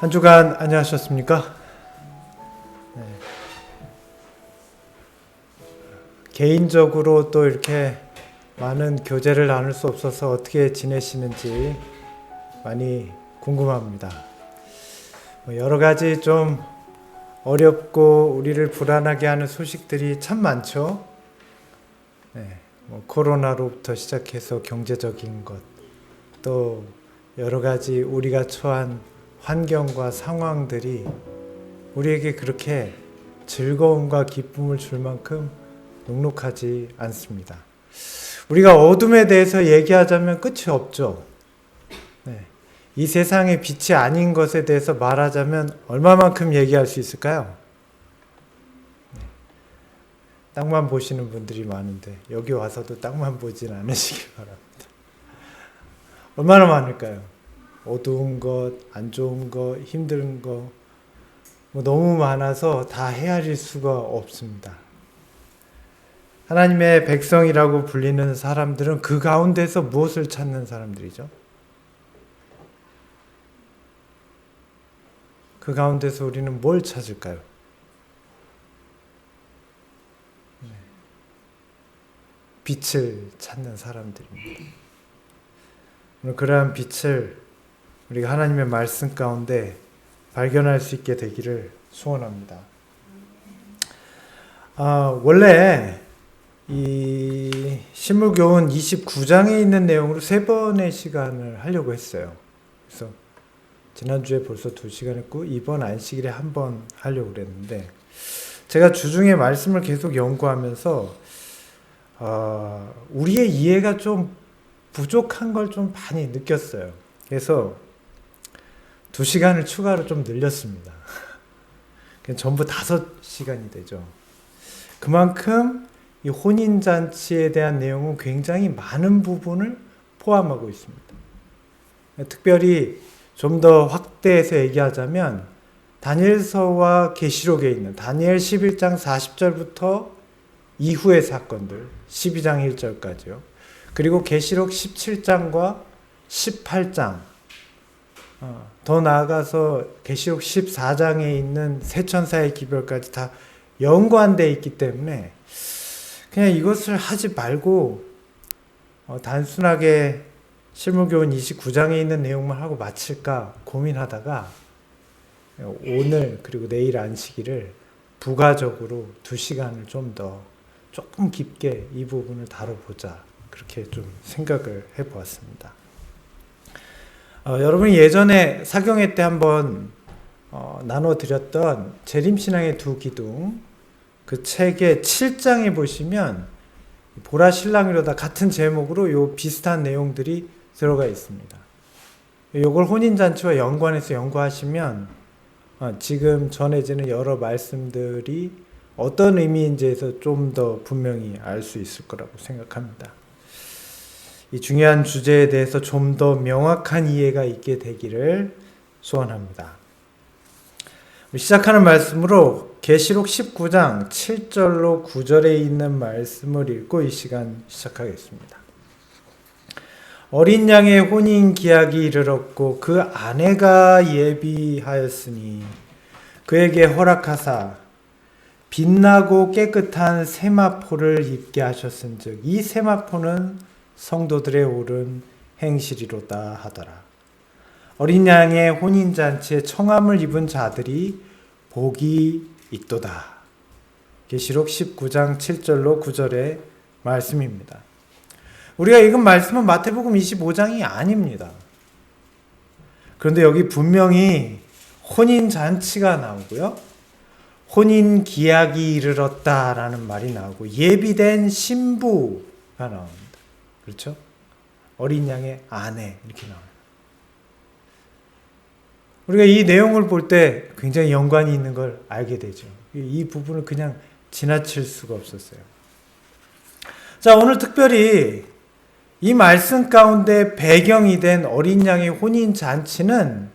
한 주간 안녕하셨습니까? 네. 개인적으로 또 이렇게 많은 교제를 나눌 수 없어서 어떻게 지내시는지 많이 궁금합니다. 여러 가지 좀 어렵고 우리를 불안하게 하는 소식들이 참 많죠. 네. 코로나로부터 시작해서 경제적인 것, 또 여러 가지 우리가 처한 환경과 상황들이 우리에게 그렇게 즐거움과 기쁨을 줄 만큼 녹록하지 않습니다. 우리가 어둠에 대해서 얘기하자면 끝이 없죠. 네. 이 세상의 빛이 아닌 것에 대해서 말하자면 얼마만큼 얘기할 수 있을까요? 네. 땅만 보시는 분들이 많은데 여기 와서도 땅만 보진 않으시길 바랍니다. 얼마나 많을까요? 어두운 것, 안 좋은 것, 힘든 것 너무 많아서 다 헤아릴 수가 없습니다. 하나님의 백성이라고 불리는 사람들은 그 가운데서 무엇을 찾는 사람들이죠? 그 가운데서 우리는 뭘 찾을까요? 빛을 찾는 사람들입니다. 오늘 그러한 빛을 우리가 하나님의 말씀 가운데 발견할 수 있게 되기를 소원합니다. 원래 이 신물교훈 29장에 있는 내용으로 3번의 시간을 하려고 했어요. 그래서 지난주에 벌써 2시간 했고 이번 안식일에 1번 하려고 그랬는데 제가 주중에 말씀을 계속 연구하면서 우리의 이해가 좀 부족한 걸 좀 많이 느꼈어요. 그래서 2시간을 추가로 좀 늘렸습니다. 전부 5시간이 되죠. 그만큼 이 혼인잔치에 대한 내용은 굉장히 많은 부분을 포함하고 있습니다. 특별히 좀 더 확대해서 얘기하자면 다니엘서와 계시록에 있는 다니엘 11장 40절부터 이후의 사건들 12장 1절까지요. 그리고 계시록 17장과 18장 더 나아가서 계시록 14장에 있는 세천사의 기별까지 다 연관되어 있기 때문에 그냥 이것을 하지 말고 단순하게 실무교훈 29장에 있는 내용만 하고 마칠까 고민하다가 오늘 그리고 내일 안식일을 부가적으로 2시간을 좀 더 조금 깊게 이 부분을 다뤄보자 그렇게 좀 생각을 해보았습니다. 여러분이 예전에 사경회 때 한번 나눠드렸던 재림신앙의 두 기둥 그 책의 7장에 보시면 보라 신랑이로다 같은 제목으로 요 비슷한 내용들이 들어가 있습니다. 요걸 혼인잔치와 연관해서 연구하시면 지금 전해지는 여러 말씀들이 어떤 의미인지에서 좀 더 분명히 알 수 있을 거라고 생각합니다. 이 중요한 주제에 대해서 좀 더 명확한 이해가 있게 되기를 소원합니다. 시작하는 말씀으로 계시록 19장 7절로 9절에 있는 말씀을 읽고 이 시간 시작하겠습니다. 어린 양의 혼인 기약이 이르렀고 그 아내가 예비하였으니 그에게 허락하사 빛나고 깨끗한 세마포를 입게 하셨은즉 이 세마포는 성도들의 옳은 행실이로다 하더라. 어린 양의 혼인잔치에 청함을 입은 자들이 복이 있도다. 계시록 19장 7절로 9절의 말씀입니다. 우리가 읽은 말씀은 마태복음 25장이 아닙니다. 그런데 여기 분명히 혼인잔치가 나오고요. 혼인 기약이 이르렀다라는 말이 나오고 예비된 신부가 나옵니다. 그렇죠? 어린 양의 아내 이렇게 나와요. 우리가 이 내용을 볼 때 굉장히 연관이 있는 걸 알게 되죠. 이 부분을 그냥 지나칠 수가 없었어요. 자, 오늘 특별히 이 말씀 가운데 배경이 된 어린 양의 혼인 잔치는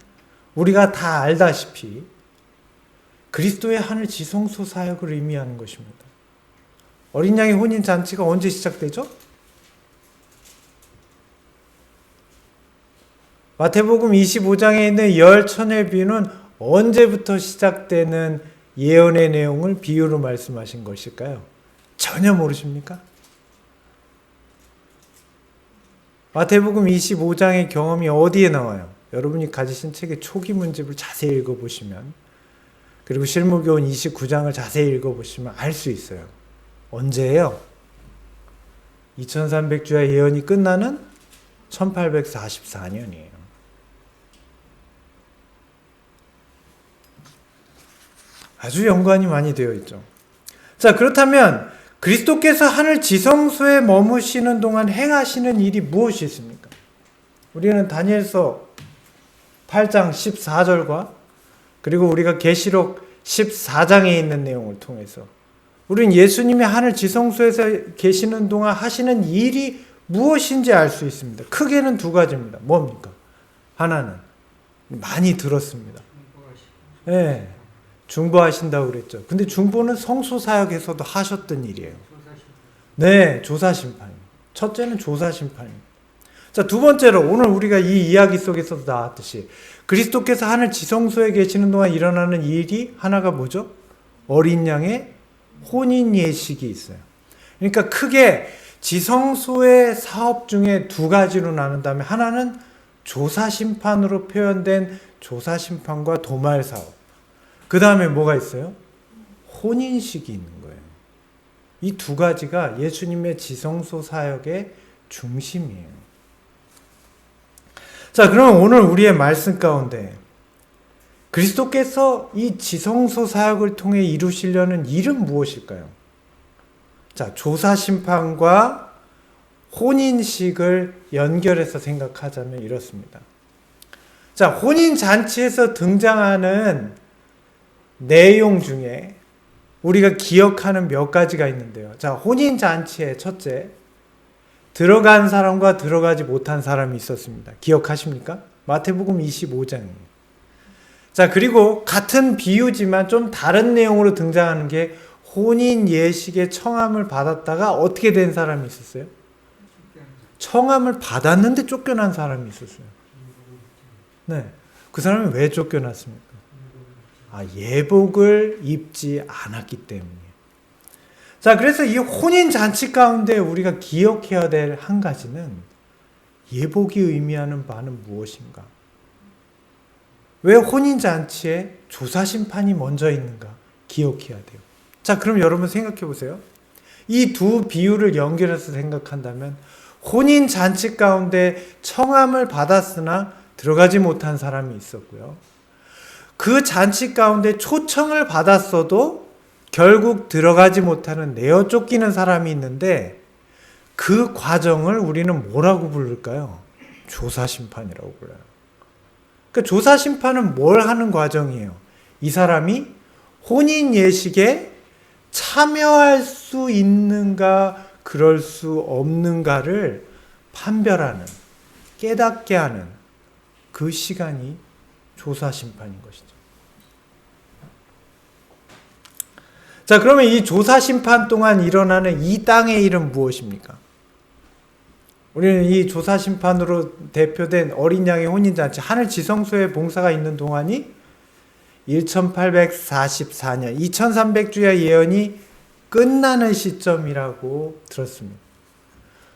우리가 다 알다시피 그리스도의 하늘 지성소 사역을 의미하는 것입니다. 어린 양의 혼인 잔치가 언제 시작되죠? 마태복음 25장에 있는 열 천의 비유는 언제부터 시작되는 예언의 내용을 비유로 말씀하신 것일까요? 전혀 모르십니까? 마태복음 25장의 경험이 어디에 나와요? 여러분이 가지신 책의 초기 문집을 자세히 읽어보시면, 그리고 실무교훈 29장을 자세히 읽어보시면 알 수 있어요. 언제예요? 2300주의 예언이 끝나는 1844년이에요. 아주 연관이 많이 되어 있죠. 자, 그렇다면 그리스도께서 하늘 지성소에 머무시는 동안 행하시는 일이 무엇이 있습니까? 우리는 다니엘서 8장 14절과 그리고 우리가 계시록 14장에 있는 내용을 통해서 우리는 예수님이 하늘 지성소에서 계시는 동안 하시는 일이 무엇인지 알 수 있습니다. 크게는 두 가지입니다. 뭡니까? 하나는 많이 들었습니다. 네, 중보하신다고 그랬죠. 근데 중보는 성소사역에서도 하셨던 일이에요. 네, 조사심판. 첫째는 조사심판입니다. 자, 두 번째로 오늘 우리가 이 이야기 속에서도 나왔듯이 그리스도께서 하늘 지성소에 계시는 동안 일어나는 일이 하나가 뭐죠? 어린 양의 혼인 예식이 있어요. 그러니까 크게 지성소의 사업 중에 두 가지로 나눈다면 하나는 조사심판으로 표현된 조사심판과 도말 사업. 그 다음에 뭐가 있어요? 혼인식이 있는 거예요. 이 두 가지가 예수님의 지성소 사역의 중심이에요. 자, 그럼 오늘 우리의 말씀 가운데 그리스도께서 이 지성소 사역을 통해 이루시려는 일은 무엇일까요? 자, 조사심판과 혼인식을 연결해서 생각하자면 이렇습니다. 자, 혼인잔치에서 등장하는 내용 중에 우리가 기억하는 몇 가지가 있는데요. 자, 혼인잔치의 첫째, 들어간 사람과 들어가지 못한 사람이 있었습니다. 기억하십니까? 마태복음 25장입니다. 자, 그리고 같은 비유지만 좀 다른 내용으로 등장하는 게 혼인 예식의 청함을 받았다가 어떻게 된 사람이 있었어요? 청함을 받았는데 쫓겨난 사람이 있었어요. 네. 그 사람이 왜 쫓겨났습니까? 예복을 입지 않았기 때문이에요. 자, 그래서 이 혼인잔치 가운데 우리가 기억해야 될 한 가지는 예복이 의미하는 바는 무엇인가? 왜 혼인잔치에 조사심판이 먼저 있는가? 기억해야 돼요. 자, 그럼 여러분 생각해 보세요. 이 두 비유를 연결해서 생각한다면 혼인잔치 가운데 청함을 받았으나 들어가지 못한 사람이 있었고요. 그 잔치 가운데 초청을 받았어도 결국 들어가지 못하는 내어 쫓기는 사람이 있는데 그 과정을 우리는 뭐라고 부를까요? 조사심판이라고 불러요. 그러니까 조사심판은 뭘 하는 과정이에요? 이 사람이 혼인 예식에 참여할 수 있는가 그럴 수 없는가를 판별하는, 깨닫게 하는 그 시간이 조사심판인 것이죠. 자, 그러면 이 조사심판 동안 일어나는 이 땅의 일은 무엇입니까? 우리는 이 조사심판으로 대표된 어린 양의 혼인잔치, 하늘 지성소에 봉사가 있는 동안이 1844년, 2300주의 예언이 끝나는 시점이라고 들었습니다.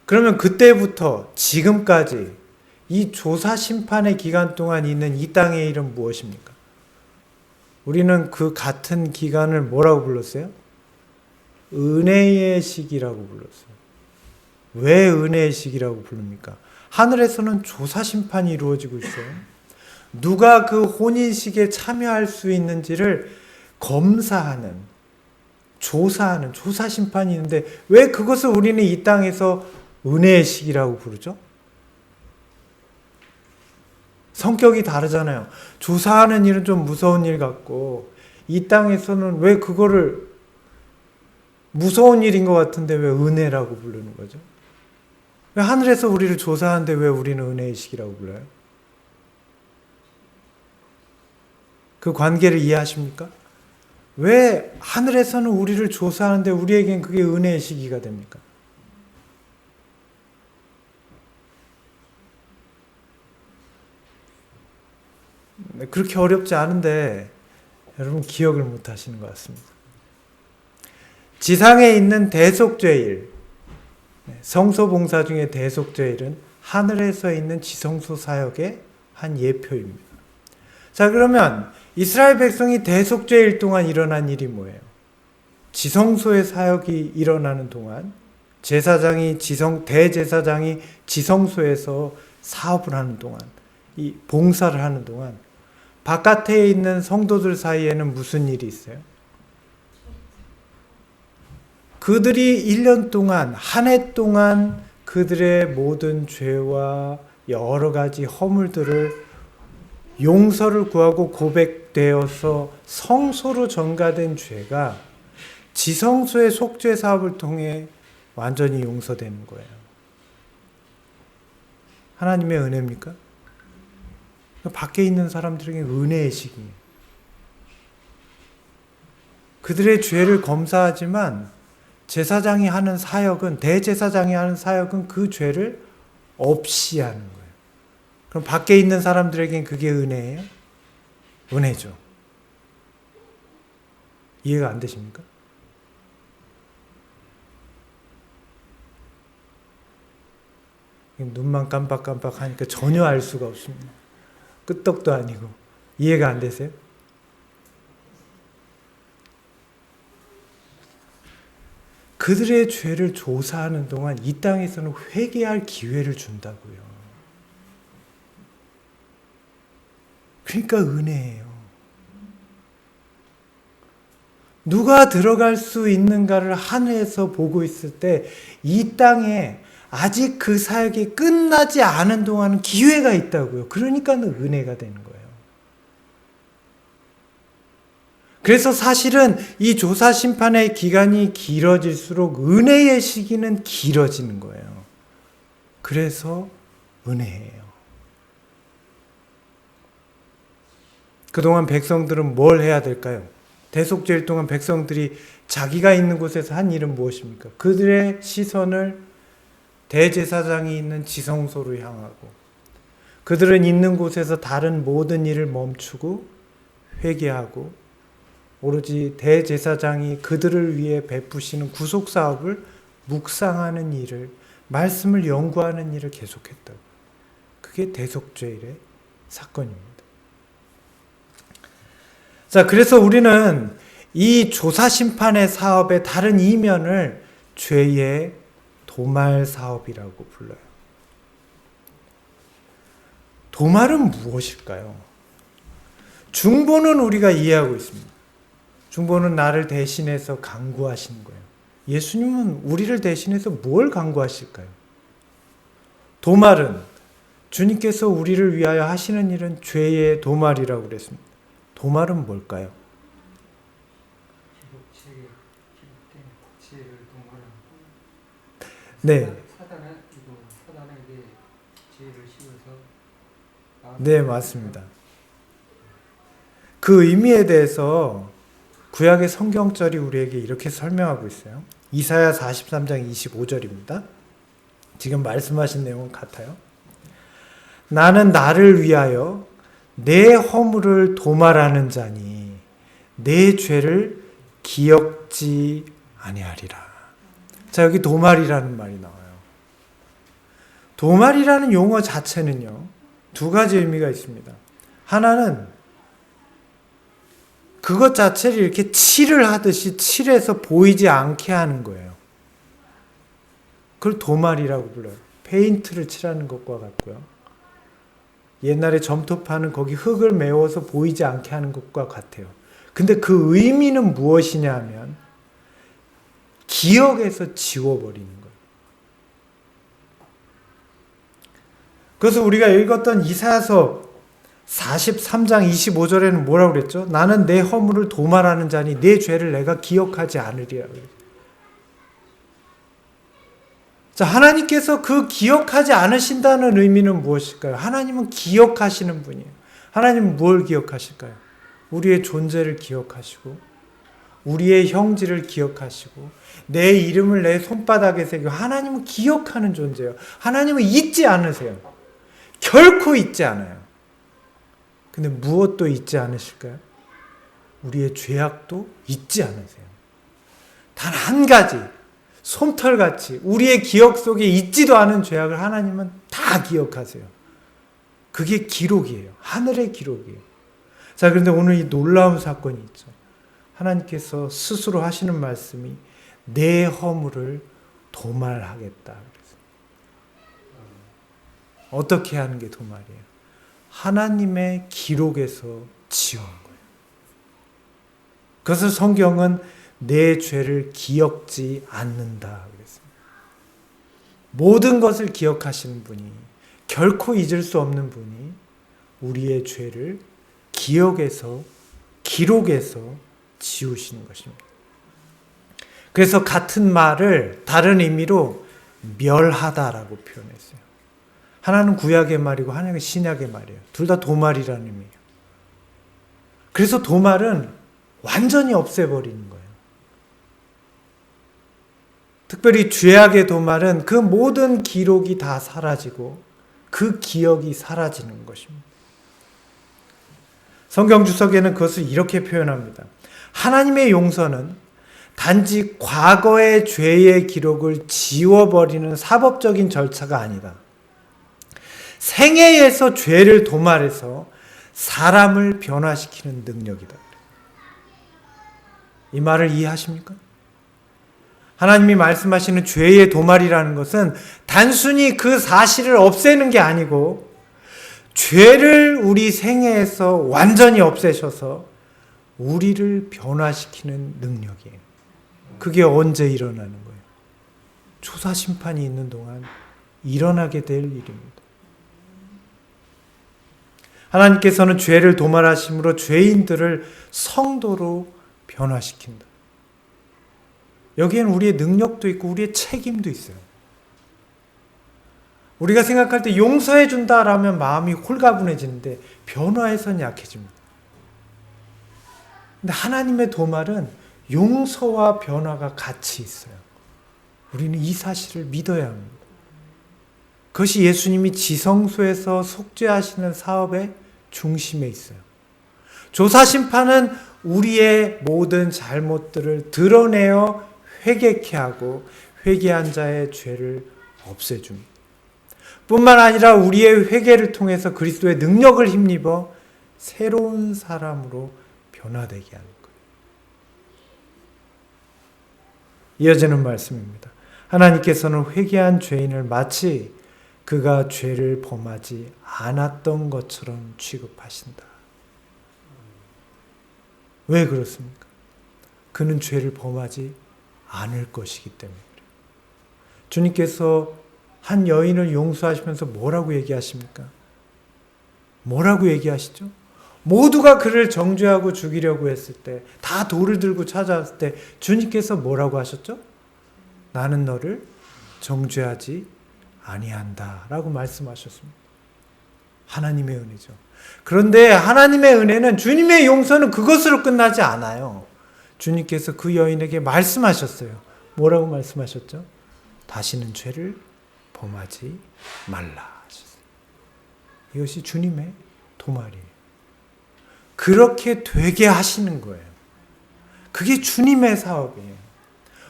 그러면 그때부터 지금까지 이 조사심판의 기간 동안 있는 이 땅의 일은 무엇입니까? 우리는 그 같은 기간을 뭐라고 불렀어요? 은혜의 시기라고 불렀어요. 왜 은혜의 시기라고 부릅니까? 하늘에서는 조사심판이 이루어지고 있어요. 누가 그 혼인식에 참여할 수 있는지를 검사하는, 조사하는 조사심판이 있는데 왜 그것을 우리는 이 땅에서 은혜의 시기라고 부르죠? 성격이 다르잖아요. 조사하는 일은 좀 무서운 일 같고 이 땅에서는 왜 그거를 무서운 일인 것 같은데 왜 은혜라고 부르는 거죠? 왜 하늘에서 우리를 조사하는데 왜 우리는 은혜의 시기라고 불러요? 그 관계를 이해하십니까? 왜 하늘에서는 우리를 조사하는데 우리에겐 그게 은혜의 시기가 됩니까? 그렇게 어렵지 않은데 여러분 기억을 못 하시는 것 같습니다. 지상에 있는 대속죄일, 성소봉사 중에 대속죄일은 하늘에서 있는 지성소 사역의 한 예표입니다. 자, 그러면 이스라엘 백성이 대속죄일 동안 일어난 일이 뭐예요? 지성소의 사역이 일어나는 동안 대제사장이 지성소에서 사업을 하는 동안, 이 봉사를 하는 동안 바깥에 있는 성도들 사이에는 무슨 일이 있어요? 그들이 1년 동안, 한 해 동안 그들의 모든 죄와 여러 가지 허물들을 용서를 구하고 고백되어서 성소로 전가된 죄가 지성소의 속죄 사업을 통해 완전히 용서되는 거예요. 하나님의 은혜입니까? 밖에 있는 사람들에게 은혜의 시기예요. 그들의 죄를 검사하지만 제사장이 하는 사역은, 대제사장이 하는 사역은 그 죄를 없이 하는 거예요. 그럼 밖에 있는 사람들에겐 그게 은혜예요? 은혜죠. 이해가 안 되십니까? 눈만 깜빡깜빡 하니까 전혀 알 수가 없습니다. 끄떡도 아니고. 이해가 안 되세요? 그들의 죄를 조사하는 동안 이 땅에서는 회개할 기회를 준다고요. 그러니까 은혜예요. 누가 들어갈 수 있는가를 하늘에서 보고 있을 때 이 땅에 아직 그 사역이 끝나지 않은 동안은 기회가 있다고요. 그러니까 은혜가 되는 거예요. 그래서 사실은 이 조사 심판의 기간이 길어질수록 은혜의 시기는 길어지는 거예요. 그래서 은혜예요. 그동안 백성들은 뭘 해야 될까요? 대속죄일 동안 백성들이 자기가 있는 곳에서 한 일은 무엇입니까? 그들의 시선을 대제사장이 있는 지성소로 향하고 그들은 있는 곳에서 다른 모든 일을 멈추고 회개하고 오로지 대제사장이 그들을 위해 베푸시는 구속사업을 묵상하는 일을, 말씀을 연구하는 일을 계속했다고. 그게 대속죄일의 사건입니다. 자, 그래서 우리는 이 조사심판의 사업의 다른 이면을 죄의 도말 사업이라고 불러요. 도말은 무엇일까요? 중보는 우리가 이해하고 있습니다. 중보는 나를 대신해서 강구하시는 거예요. 예수님은 우리를 대신해서 뭘 강구하실까요? 도말은 주님께서 우리를 위하여 하시는 일은 죄의 도말이라고 그랬습니다. 도말은 뭘까요? 네. 사단에게 죄를 씌워서 네, 맞습니다. 그 의미에 대해서 구약의 성경절이 우리에게 이렇게 설명하고 있어요. 이사야 43장 25절입니다. 지금 말씀하신 내용은 같아요. 나는 나를 위하여 내 허물을 도말하는 자니 내 죄를 기억지 아니하리라. 자, 여기 도말이라는 말이 나와요. 도말이라는 용어 자체는요, 두 가지 의미가 있습니다. 하나는 그것 자체를 이렇게 칠을 하듯이 칠해서 보이지 않게 하는 거예요. 그걸 도말이라고 불러요. 페인트를 칠하는 것과 같고요. 옛날에 점토파는 거기 흙을 메워서 보이지 않게 하는 것과 같아요. 근데 그 의미는 무엇이냐 하면 기억에서 지워버리는 거예요. 그래서 우리가 읽었던 이사야서 43장 25절에는 뭐라고 그랬죠? 나는 내 허물을 도말하는 자니 내 죄를 내가 기억하지 않으리라. 자, 하나님께서 그 기억하지 않으신다는 의미는 무엇일까요? 하나님은 기억하시는 분이에요. 하나님은 뭘 기억하실까요? 우리의 존재를 기억하시고 우리의 형질을 기억하시고 내 이름을 내 손바닥에 새기고 하나님은 기억하는 존재예요. 하나님은 잊지 않으세요. 결코 잊지 않아요. 근데 무엇도 잊지 않으실까요? 우리의 죄악도 잊지 않으세요. 단 한 가지, 솜털같이 우리의 기억 속에 있지도 않은 죄악을 하나님은 다 기억하세요. 그게 기록이에요. 하늘의 기록이에요. 자, 그런데 오늘 이 놀라운 사건이 있죠. 하나님께서 스스로 하시는 말씀이 내 허물을 도말하겠다. 어떻게 하는 게 도말이에요? 하나님의 기록에서 지운 거예요. 그것을 성경은 내 죄를 기억지 않는다 그랬습니다. 모든 것을 기억하시는 분이, 결코 잊을 수 없는 분이 우리의 죄를 기억에서, 기록에서 지우시는 것입니다. 그래서 같은 말을 다른 의미로 멸하다라고 표현했어요. 하나는 구약의 말이고 하나는 신약의 말이에요. 둘 다 도말이라는 의미예요. 그래서 도말은 완전히 없애버리는 거예요. 특별히 죄악의 도말은 그 모든 기록이 다 사라지고 그 기억이 사라지는 것입니다. 성경 주석에는 그것을 이렇게 표현합니다. 하나님의 용서는 단지 과거의 죄의 기록을 지워버리는 사법적인 절차가 아니다. 생애에서 죄를 도말해서 사람을 변화시키는 능력이다. 이 말을 이해하십니까? 하나님이 말씀하시는 죄의 도말이라는 것은 단순히 그 사실을 없애는 게 아니고 죄를 우리 생애에서 완전히 없애셔서 우리를 변화시키는 능력이에요. 그게 언제 일어나는 거예요? 조사 심판이 있는 동안 일어나게 될 일입니다. 하나님께서는 죄를 도말하심으로 죄인들을 성도로 변화시킨다. 여기에는 우리의 능력도 있고 우리의 책임도 있어요. 우리가 생각할 때 용서해 준다라면 마음이 홀가분해지는데 변화해서는 약해집니다. 근데 하나님의 도말은 용서와 변화가 같이 있어요. 우리는 이 사실을 믿어야 합니다. 그것이 예수님이 지성소에서 속죄하시는 사업의 중심에 있어요. 조사심판은 우리의 모든 잘못들을 드러내어 회개케 하고 회개한 자의 죄를 없애줍니다. 뿐만 아니라 우리의 회개를 통해서 그리스도의 능력을 힘입어 새로운 사람으로 변화되게 하는 거예요. 이어지는 말씀입니다. 하나님께서는 회개한 죄인을 마치 그가 죄를 범하지 않았던 것처럼 취급하신다. 왜 그렇습니까? 그는 죄를 범하지 않을 것이기 때문에 그래요. 주님께서 한 여인을 용서하시면서 뭐라고 얘기하십니까? 뭐라고 얘기하시죠? 모두가 그를 정죄하고 죽이려고 했을 때, 다 돌을 들고 찾아왔을 때 주님께서 뭐라고 하셨죠? 나는 너를 정죄하지 아니한다 라고 말씀하셨습니다. 하나님의 은혜죠. 그런데 하나님의 은혜는, 주님의 용서는 그것으로 끝나지 않아요. 주님께서 그 여인에게 말씀하셨어요. 뭐라고 말씀하셨죠? 다시는 죄를 범하지 말라 하셨어요. 이것이 주님의 도말이에요. 그렇게 되게 하시는 거예요. 그게 주님의 사업이에요.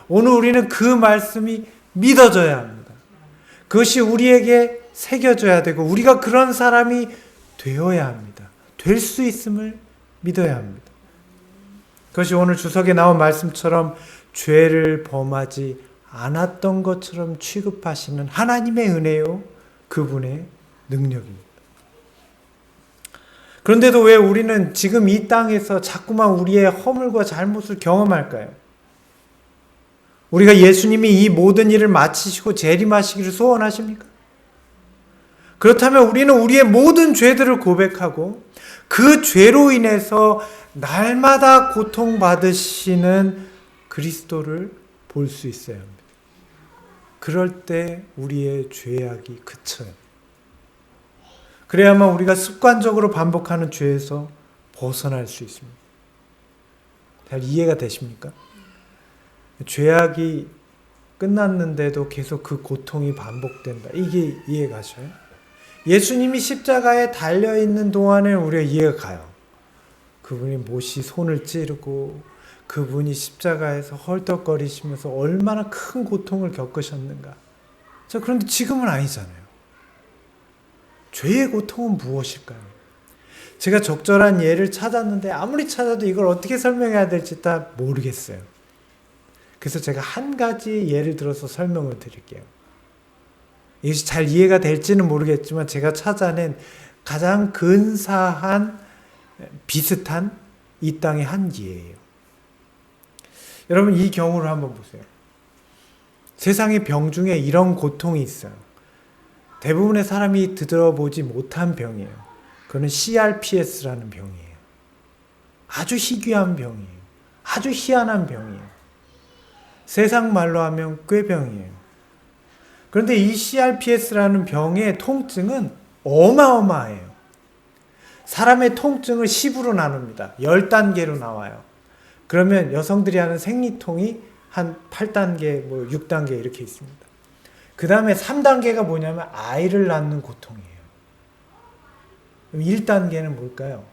오늘 우리는 그 말씀이 믿어져야 합니다. 그것이 우리에게 새겨져야 되고 우리가 그런 사람이 되어야 합니다. 될 수 있음을 믿어야 합니다. 그것이 오늘 주석에 나온 말씀처럼 죄를 범하지 않았던 것처럼 취급하시는 하나님의 은혜요, 그분의 능력입니다. 그런데도 왜 우리는 지금 이 땅에서 자꾸만 우리의 허물과 잘못을 경험할까요? 우리가 예수님이 이 모든 일을 마치시고 재림하시기를 소원하십니까? 그렇다면 우리는 우리의 모든 죄들을 고백하고 그 죄로 인해서 날마다 고통받으시는 그리스도를 볼 수 있어야 합니다. 그럴 때 우리의 죄악이 그쳐요. 그래야만 우리가 습관적으로 반복하는 죄에서 벗어날 수 있습니다. 잘 이해가 되십니까? 죄악이 끝났는데도 계속 그 고통이 반복된다. 이게 이해가셔요? 예수님이 십자가에 달려있는 동안에 우리가 이해가 가요. 그분이 못이 손을 찌르고 그분이 십자가에서 헐떡거리시면서 얼마나 큰 고통을 겪으셨는가. 자, 그런데 지금은 아니잖아요. 죄의 고통은 무엇일까요? 제가 적절한 예를 찾았는데 아무리 찾아도 이걸 어떻게 설명해야 될지 다 모르겠어요. 그래서 제가 한 가지 예를 들어서 설명을 드릴게요. 이것이 잘 이해가 될지는 모르겠지만 제가 찾아낸 가장 근사한 비슷한 이 땅의 한 예예요. 여러분 이 경우를 한번 보세요. 세상의 병 중에 이런 고통이 있어요. 대부분의 사람이 들어보지 못한 병이에요. 그거는 CRPS라는 병이에요. 아주 희귀한 병이에요. 아주 희한한 병이에요. 세상 말로 하면 꾀병이에요. 그런데 이 CRPS라는 병의 통증은 어마어마해요. 사람의 통증을 10으로 나눕니다. 10단계로 나와요. 그러면 여성들이 하는 생리통이 한 8단계, 6단계 이렇게 있습니다. 그 다음에 3단계가 뭐냐면 아이를 낳는 고통이에요. 그럼 1단계는 뭘까요?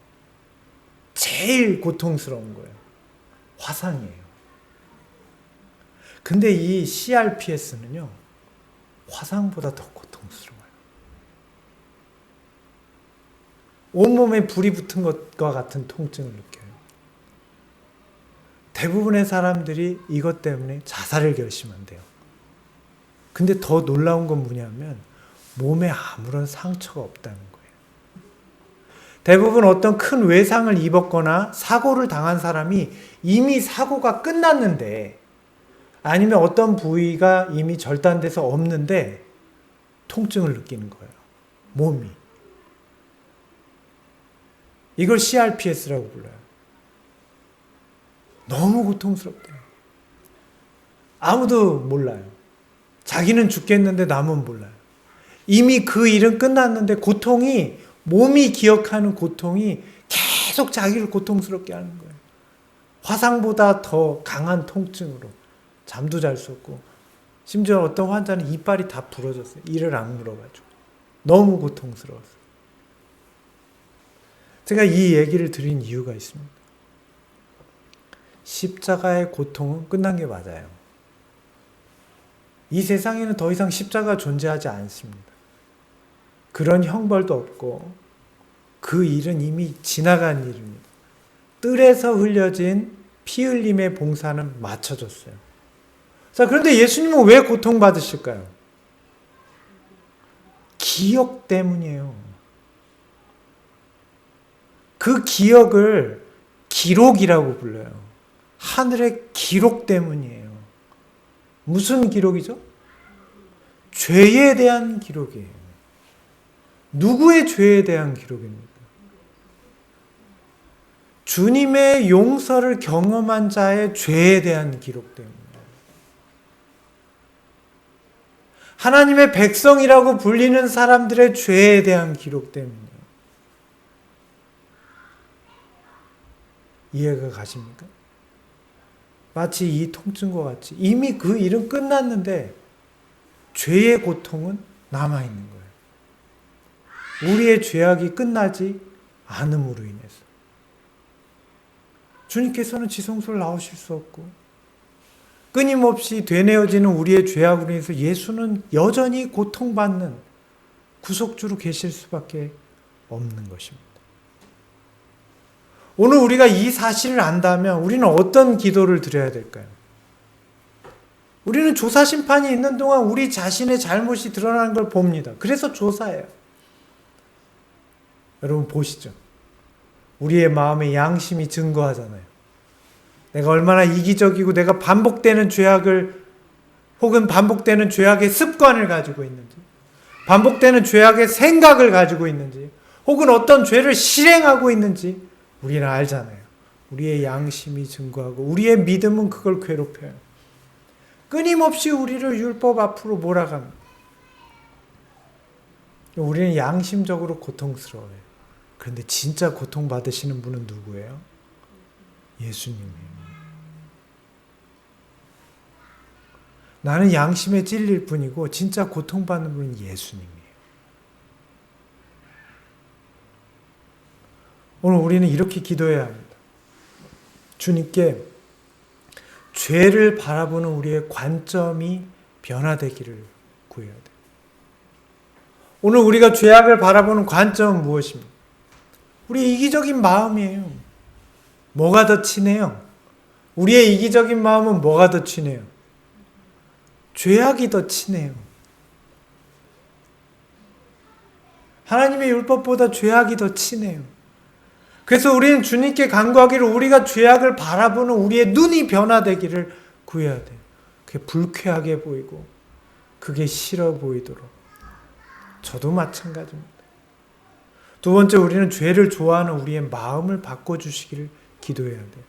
제일 고통스러운 거예요. 화상이에요. 근데 이 CRPS는요, 화상보다 더 고통스러워요. 온몸에 불이 붙은 것과 같은 통증을 느껴요. 대부분의 사람들이 이것 때문에 자살을 결심한대요. 근데 더 놀라운 건 뭐냐면 몸에 아무런 상처가 없다는 거예요. 대부분 어떤 큰 외상을 입었거나 사고를 당한 사람이 이미 사고가 끝났는데 아니면 어떤 부위가 이미 절단돼서 없는데 통증을 느끼는 거예요. 몸이. 이걸 CRPS라고 불러요. 너무 고통스럽대요. 아무도 몰라요. 자기는 죽겠는데 남은 몰라요. 이미 그 일은 끝났는데 고통이, 몸이 기억하는 고통이 계속 자기를 고통스럽게 하는 거예요. 화상보다 더 강한 통증으로 잠도 잘 수 없고, 심지어 어떤 환자는 이빨이 다 부러졌어요. 이를 악물어가지고. 너무 고통스러웠어요. 제가 이 얘기를 드린 이유가 있습니다. 십자가의 고통은 끝난 게 맞아요. 이 세상에는 더 이상 십자가가 존재하지 않습니다. 그런 형벌도 없고 그 일은 이미 지나간 일입니다. 뜰에서 흘려진 피 흘림의 봉사는 마쳐졌어요. 자, 그런데 예수님은 왜 고통받으실까요? 기억 때문이에요. 그 기억을 기록이라고 불러요. 하늘의 기록 때문이에요. 무슨 기록이죠? 죄에 대한 기록이에요. 누구의 죄에 대한 기록입니까? 주님의 용서를 경험한 자의 죄에 대한 기록 때문이에요. 하나님의 백성이라고 불리는 사람들의 죄에 대한 기록 때문이에요. 이해가 가십니까? 마치 이 통증과 같이 이미 그 일은 끝났는데 죄의 고통은 남아있는 거예요. 우리의 죄악이 끝나지 않음으로 인해서. 주님께서는 지성소를 나오실 수 없고 끊임없이 되뇌어지는 우리의 죄악으로 인해서 예수는 여전히 고통받는 구속주로 계실 수밖에 없는 것입니다. 오늘 우리가 이 사실을 안다면 우리는 어떤 기도를 드려야 될까요? 우리는 조사심판이 있는 동안 우리 자신의 잘못이 드러나는 걸 봅니다. 그래서 조사해요. 여러분 보시죠. 우리의 마음에 양심이 증거하잖아요. 내가 얼마나 이기적이고 내가 반복되는 죄악을 혹은 반복되는 죄악의 습관을 가지고 있는지, 반복되는 죄악의 생각을 가지고 있는지, 혹은 어떤 죄를 실행하고 있는지 우리는 알잖아요. 우리의 양심이 증거하고 우리의 믿음은 그걸 괴롭혀요. 끊임없이 우리를 율법 앞으로 몰아갑니다. 우리는 양심적으로 고통스러워요. 그런데 진짜 고통받으시는 분은 누구예요? 예수님이에요. 나는 양심에 찔릴 뿐이고 진짜 고통받는 분은 예수님이에요. 오늘 우리는 이렇게 기도해야 합니다. 주님께 죄를 바라보는 우리의 관점이 변화되기를 구해야 돼요. 오늘 우리가 죄악을 바라보는 관점은 무엇입니까? 우리의 이기적인 마음이에요. 뭐가 더 친해요? 우리의 이기적인 마음은 뭐가 더 친해요? 죄악이 더 친해요. 하나님의 율법보다 죄악이 더 친해요. 그래서 우리는 주님께 간구하기를 우리가 죄악을 바라보는 우리의 눈이 변화되기를 구해야 돼요. 그게 불쾌하게 보이고 그게 싫어 보이도록. 저도 마찬가지입니다. 두 번째, 우리는 죄를 좋아하는 우리의 마음을 바꿔주시기를 기도해야 돼요.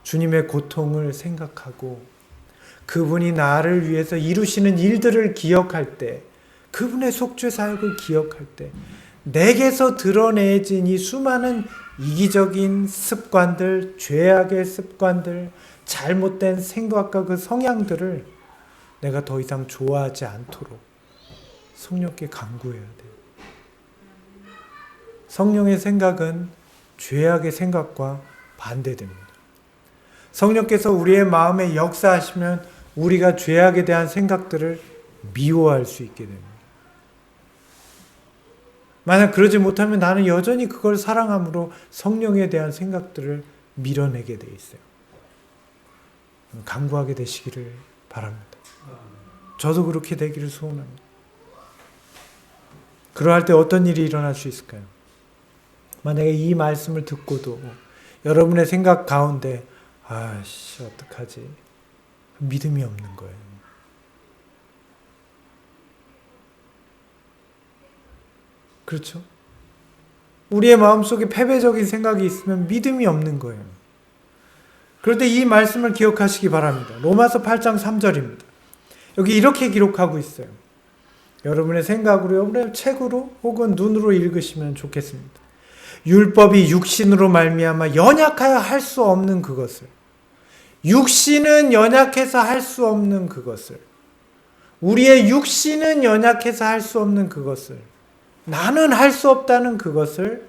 주님의 고통을 생각하고 그분이 나를 위해서 이루시는 일들을 기억할 때, 그분의 속죄 사역을 기억할 때 내게서 드러내진 이 수많은 이기적인 습관들, 죄악의 습관들, 잘못된 생각과 그 성향들을 내가 더 이상 좋아하지 않도록 성령께 간구해야 돼요. 성령의 생각은 죄악의 생각과 반대됩니다. 성령께서 우리의 마음에 역사하시면 우리가 죄악에 대한 생각들을 미워할 수 있게 됩니다. 만약 그러지 못하면 나는 여전히 그걸 사랑함으로 성령에 대한 생각들을 밀어내게 돼 있어요. 간구하게 되시기를 바랍니다. 저도 그렇게 되기를 소원합니다. 그러할 때 어떤 일이 일어날 수 있을까요? 만약에 이 말씀을 듣고도 여러분의 생각 가운데 아씨 어떡하지? 믿음이 없는 거예요. 그렇죠? 우리의 마음속에 패배적인 생각이 있으면 믿음이 없는 거예요. 그럴 때 이 말씀을 기억하시기 바랍니다. 로마서 8장 3절입니다. 여기 이렇게 기록하고 있어요. 여러분의 생각으로, 여러분의 책으로 혹은 눈으로 읽으시면 좋겠습니다. 율법이 육신으로 말미암아 연약하여 할 수 없는 그것을, 육신은 연약해서 할 수 없는 그것을, 우리의 육신은 연약해서 할 수 없는 그것을, 나는 할 수 없다는 그것을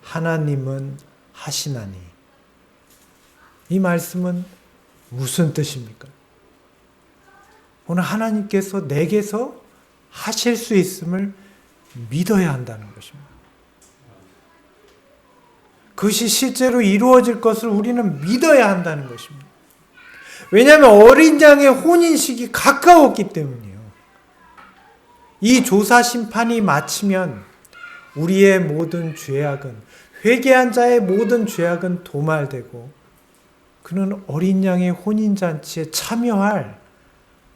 하나님은 하시나니. 이 말씀은 무슨 뜻입니까? 오늘 하나님께서 내게서 하실 수 있음을 믿어야 한다는 것입니다. 그것이 실제로 이루어질 것을 우리는 믿어야 한다는 것입니다. 왜냐하면 어린 양의 혼인식이 가까웠기 때문이에요. 이 조사 심판이 마치면 우리의 모든 죄악은, 회개한 자의 모든 죄악은 도말되고 그는 어린 양의 혼인잔치에 참여할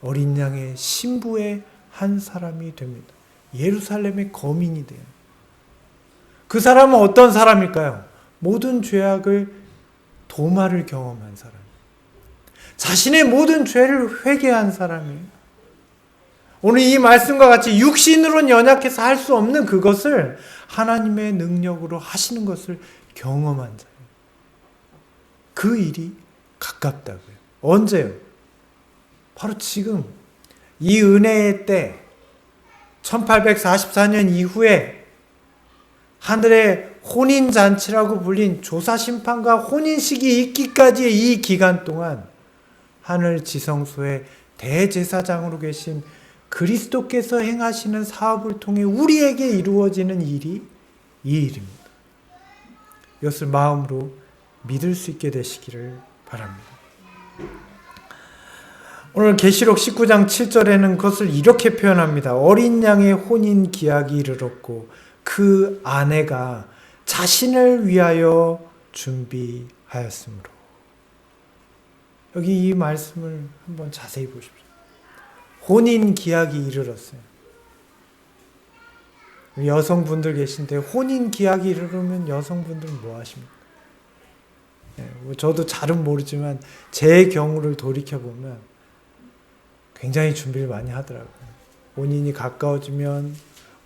어린 양의 신부의 한 사람이 됩니다. 예루살렘의 거민이 돼요. 그 사람은 어떤 사람일까요? 모든 죄악을, 도말을 경험한 사람, 자신의 모든 죄를 회개한 사람이에요. 오늘 이 말씀과 같이 육신으로는 연약해서 할 수 없는 그것을 하나님의 능력으로 하시는 것을 경험한 자예요. 그 일이 가깝다고요. 언제요? 바로 지금 이 은혜의 때, 1844년 이후에 하늘의 혼인잔치라고 불린 조사심판과 혼인식이 있기까지의 이 기간 동안 하늘 지성소의 대제사장으로 계신 그리스도께서 행하시는 사업을 통해 우리에게 이루어지는 일이 이 일입니다. 이것을 마음으로 믿을 수 있게 되시기를 바랍니다. 오늘 계시록 19장 7절에는 그것을 이렇게 표현합니다. 어린 양의 혼인 기약이 이르렀고 그 아내가 자신을 위하여 준비하였으므로. 여기 이 말씀을 한번 자세히 보십시오. 혼인 기약이 이르렀어요. 여성분들 계신데 혼인 기약이 이르르면 여성분들은 뭐 하십니까? 저도 잘은 모르지만 제 경우를 돌이켜보면 굉장히 준비를 많이 하더라고요. 혼인이 가까워지면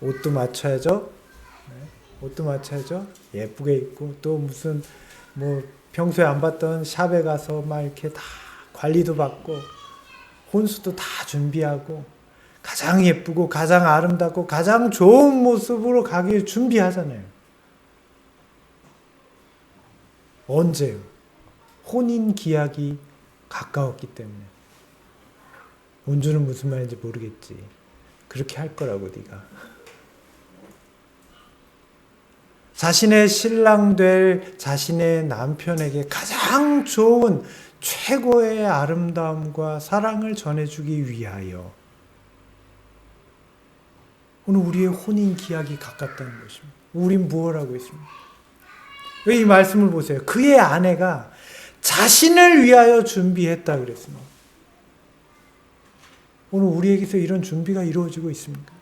옷도 맞춰야죠. 옷도 맞춰야죠. 예쁘게 입고 또 무슨 뭐 평소에 안 봤던 샵에 가서 막 이렇게 다 관리도 받고 혼수도 다 준비하고 가장 예쁘고 가장 아름답고 가장 좋은 모습으로 가길 준비하잖아요. 언제요? 혼인 기약이 가까웠기 때문에. 온주는 무슨 말인지 모르겠지. 그렇게 할 거라고 네가. 자신의 신랑 될 자신의 남편에게 가장 좋은 최고의 아름다움과 사랑을 전해주기 위하여 오늘 우리의 혼인 기약이 가깝다는 것입니다. 우린 무엇을 하고 있습니까? 이 말씀을 보세요. 그의 아내가 자신을 위하여 준비했다 그랬습니다. 오늘 우리에게서 이런 준비가 이루어지고 있습니까?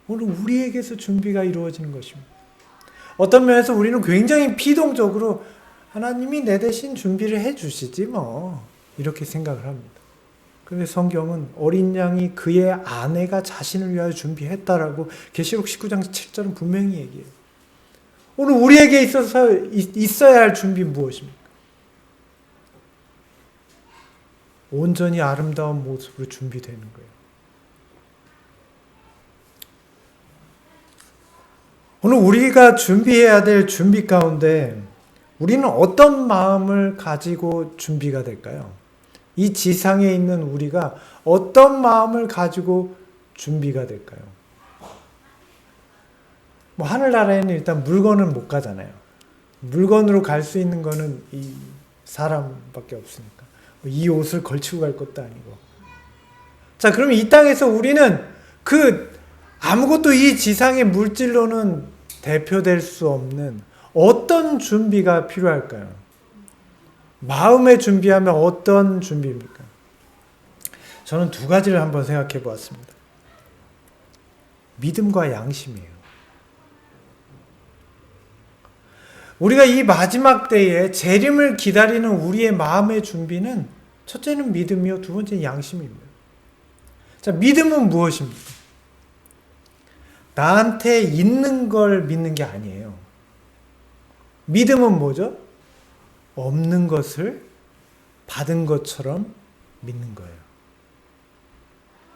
오늘 우리에게서 준비가 이루어지는 것입니다. 어떤 면에서 우리는 굉장히 피동적으로 하나님이 내 대신 준비를 해 주시지 뭐 이렇게 생각을 합니다. 그런데 성경은 어린 양이 그의 아내가 자신을 위하여 준비했다라고 계시록 19장 7절은 분명히 얘기해요. 오늘 우리에게 있어야 할 준비는 무엇입니까? 온전히 아름다운 모습으로 준비되는 거예요. 오늘 우리가 준비해야 될 준비 가운데 우리는 어떤 마음을 가지고 준비가 될까요? 이 지상에 있는 우리가 어떤 마음을 가지고 준비가 될까요? 뭐 하늘나라에는 일단 물건은 못 가잖아요. 물건으로 갈 수 있는 거는 이 사람밖에 없으니까. 이 옷을 걸치고 갈 것도 아니고. 자, 그러면 이 땅에서 우리는 아무것도 이 지상의 물질로는 대표될 수 없는 어떤 준비가 필요할까요? 마음의 준비하면 어떤 준비입니까? 저는 두 가지를 한번 생각해 보았습니다. 믿음과 양심이에요. 우리가 이 마지막 때에 재림을 기다리는 우리의 마음의 준비는 첫째는 믿음이요, 두 번째는 양심입니다. 자, 믿음은 무엇입니까? 나한테 있는 걸 믿는 게 아니에요. 믿음은 뭐죠? 없는 것을 받은 것처럼 믿는 거예요.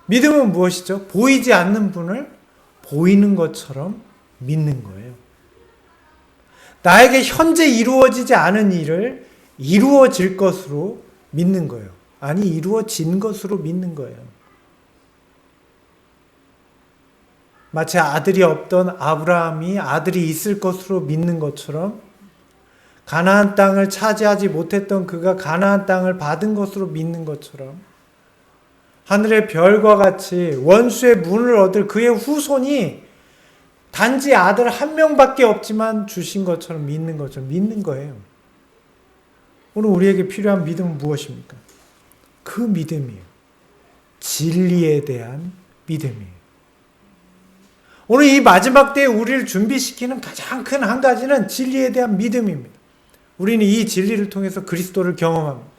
믿음은 무엇이죠? 보이지 않는 분을 보이는 것처럼 믿는 거예요. 나에게 현재 이루어지지 않은 일을 이루어질 것으로 믿는 거예요. 아니, 이루어진 것으로 믿는 거예요. 마치 아들이 없던 아브라함이 아들이 있을 것으로 믿는 것처럼 가나안 땅을 차지하지 못했던 그가 가나안 땅을 받은 것으로 믿는 것처럼 하늘의 별과 같이 원수의 문을 얻을 그의 후손이 단지 아들 한 명밖에 없지만 주신 것처럼 믿는 것처럼 믿는 거예요. 오늘 우리에게 필요한 믿음은 무엇입니까? 그 믿음이에요. 진리에 대한 믿음이에요. 오늘 이 마지막 때에 우리를 준비시키는 가장 큰 한 가지는 진리에 대한 믿음입니다. 우리는 이 진리를 통해서 그리스도를 경험합니다.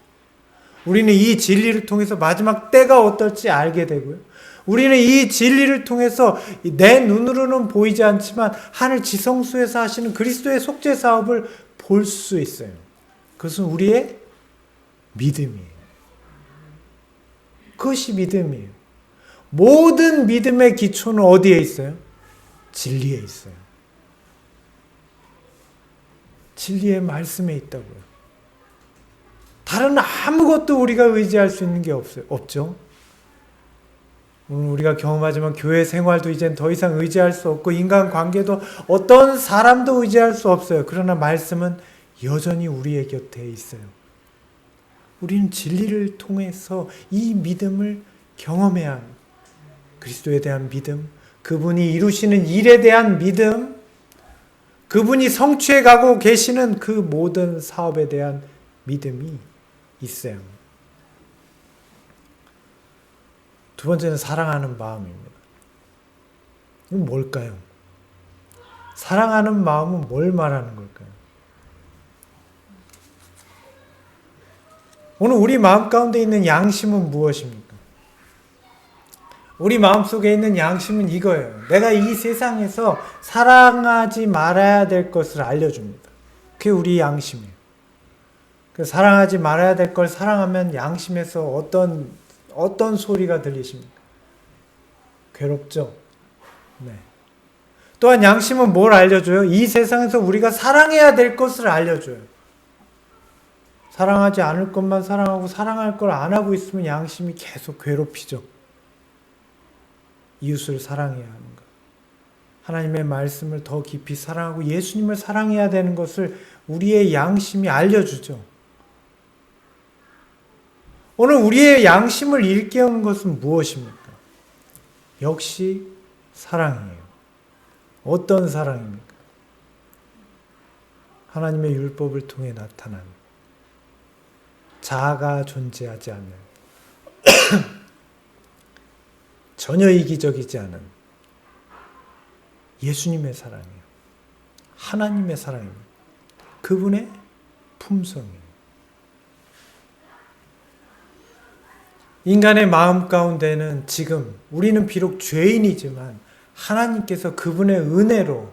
우리는 이 진리를 통해서 마지막 때가 어떨지 알게 되고요. 우리는 이 진리를 통해서 내 눈으로는 보이지 않지만 하늘 지성소에서 하시는 그리스도의 속죄 사업을 볼 수 있어요. 그것은 우리의 믿음이에요. 그것이 믿음이에요. 모든 믿음의 기초는 어디에 있어요? 진리에 있어요. 진리의 말씀에 있다고요. 다른 아무것도 우리가 의지할 수 있는 게 없죠. 오늘 우리가 경험하지만 교회 생활도 이젠 더 이상 의지할 수 없고 인간관계도 어떤 사람도 의지할 수 없어요. 그러나 말씀은 여전히 우리의 곁에 있어요. 우리는 진리를 통해서 이 믿음을 경험해야 합니다. 그리스도에 대한 믿음, 그분이 이루시는 일에 대한 믿음, 그분이 성취해 가고 계시는 그 모든 사업에 대한 믿음이 있어야 합니다. 두 번째는 사랑하는 마음입니다. 이건 뭘까요? 사랑하는 마음은 뭘 말하는 걸까요? 오늘 우리 마음 가운데 있는 양심은 무엇입니까? 우리 마음속에 있는 양심은 이거예요. 내가 이 세상에서 사랑하지 말아야 될 것을 알려줍니다. 그게 우리 양심이에요. 사랑하지 말아야 될 걸 사랑하면 양심에서 어떤 소리가 들리십니까? 괴롭죠? 네. 또한 양심은 뭘 알려줘요? 이 세상에서 우리가 사랑해야 될 것을 알려줘요. 사랑하지 않을 것만 사랑하고 사랑할 걸 안 하고 있으면 양심이 계속 괴롭히죠. 이웃을 사랑해야 하는 것. 하나님의 말씀을 더 깊이 사랑하고 예수님을 사랑해야 되는 것을 우리의 양심이 알려주죠. 오늘 우리의 양심을 일깨우는 것은 무엇입니까? 역시 사랑이에요. 어떤 사랑입니까? 하나님의 율법을 통해 나타나는 자아가 존재하지 않는 전혀 이기적이지 않은 예수님의 사랑이에요. 하나님의 사랑입니다. 그분의 품성이에요. 인간의 마음 가운데는 지금 우리는 비록 죄인이지만 하나님께서 그분의 은혜로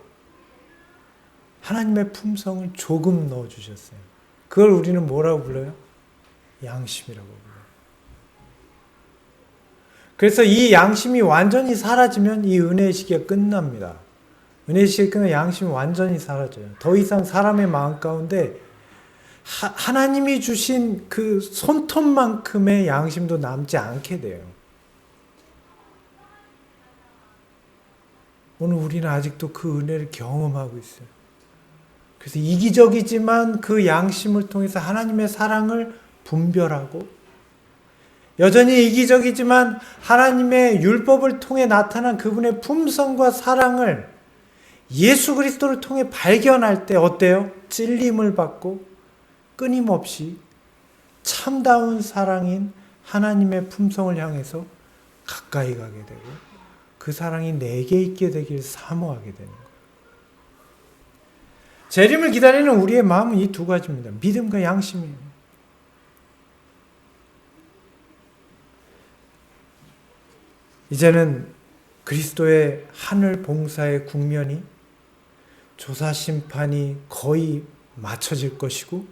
하나님의 품성을 조금 넣어주셨어요. 그걸 우리는 뭐라고 불러요? 양심이라고 불러요. 그래서 이 양심이 완전히 사라지면 이 은혜의 시기가 끝납니다. 은혜의 시기가 끝나면 양심이 완전히 사라져요. 더 이상 사람의 마음 가운데 하나님이 주신 그 손톱만큼의 양심도 남지 않게 돼요. 오늘 우리는 아직도 그 은혜를 경험하고 있어요. 그래서 이기적이지만 그 양심을 통해서 하나님의 사랑을 분별하고 여전히 이기적이지만 하나님의 율법을 통해 나타난 그분의 품성과 사랑을 예수 그리스도를 통해 발견할 때 어때요? 찔림을 받고 끊임없이 참다운 사랑인 하나님의 품성을 향해서 가까이 가게 되고 그 사랑이 내게 있게 되길 사모하게 되는 거예요. 재림을 기다리는 우리의 마음은 이 두 가지입니다. 믿음과 양심이에요. 이제는 그리스도의 하늘 봉사의 국면이 조사 심판이 거의 마쳐질 것이고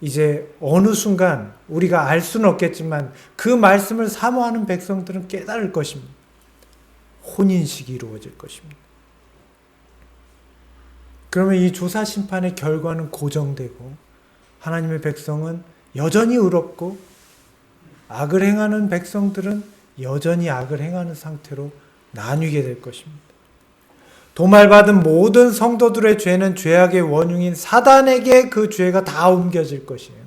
이제 어느 순간 우리가 알 수는 없겠지만 그 말씀을 사모하는 백성들은 깨달을 것입니다. 혼인식이 이루어질 것입니다. 그러면 이 조사 심판의 결과는 고정되고 하나님의 백성은 여전히 의롭고 악을 행하는 백성들은 여전히 악을 행하는 상태로 나뉘게 될 것입니다. 도말받은 모든 성도들의 죄는 죄악의 원흉인 사단에게 그 죄가 다 옮겨질 것이에요.